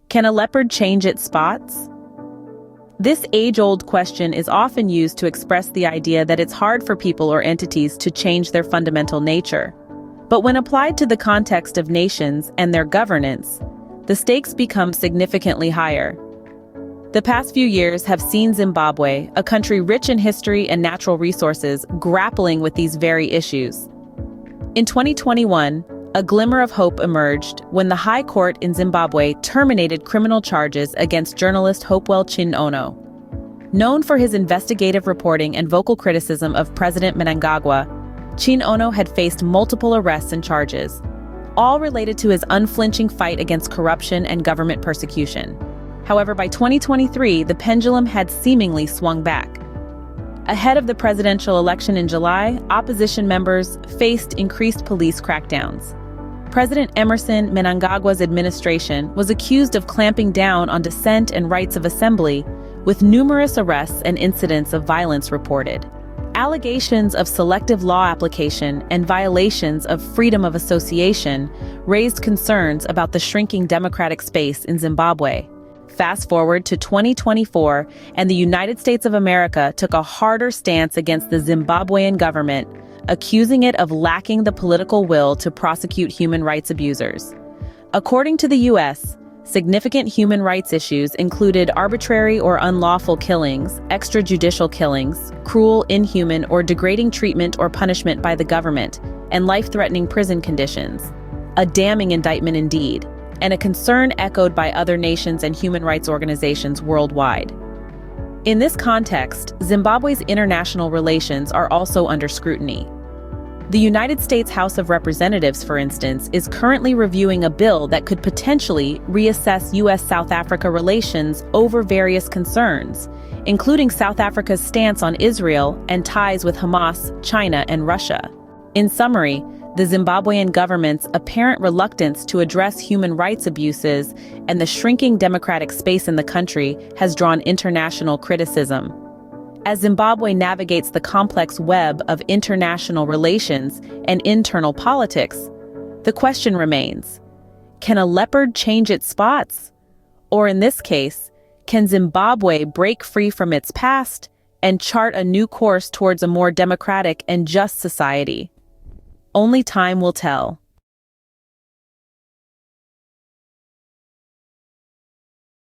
Can a leopard change its spots? This age-old question is often used to express the idea that it's hard for people or entities to change their fundamental nature. But when applied to the context of nations and their governance, the stakes become significantly higher. The past few years have seen Zimbabwe, a country rich in history and natural resources, grappling with these very issues. In 2021, a glimmer of hope emerged when the High Court in Zimbabwe terminated criminal charges against journalist Hopewell Chin-Ono. Known for his investigative reporting and vocal criticism of President Mnangagwa, Chin-Ono had faced multiple arrests and charges, all related to his unflinching fight against corruption and government persecution. However, by 2023, the pendulum had seemingly swung back. Ahead of the presidential election in July, opposition members faced increased police crackdowns. President Emerson Mnangagwa's administration was accused of clamping down on dissent and rights of assembly, with numerous arrests and incidents of violence reported. Allegations of selective law application and violations of freedom of association raised concerns about the shrinking democratic space in Zimbabwe. Fast forward to 2024, and the United States of America took a harder stance against the Zimbabwean government, accusing it of lacking the political will to prosecute human rights abusers. According to the U.S., significant human rights issues included arbitrary or unlawful killings, extrajudicial killings, cruel, inhuman, or degrading treatment or punishment by the government, and life-threatening prison conditions. A damning indictment indeed, and a concern echoed by other nations and human rights organizations worldwide. In this context, Zimbabwe's international relations are also under scrutiny. The United States House of Representatives, for instance, is currently reviewing a bill that could potentially reassess U.S.-South Africa relations over various concerns, including South Africa's stance on Israel and ties with Hamas, China, and Russia. In summary, the Zimbabwean government's apparent reluctance to address human rights abuses and the shrinking democratic space in the country has drawn international criticism. As Zimbabwe navigates the complex web of international relations and internal politics, the question remains, can a leopard change its spots? Or in this case, can Zimbabwe break free from its past and chart a new course towards a more democratic and just society? Only time will tell.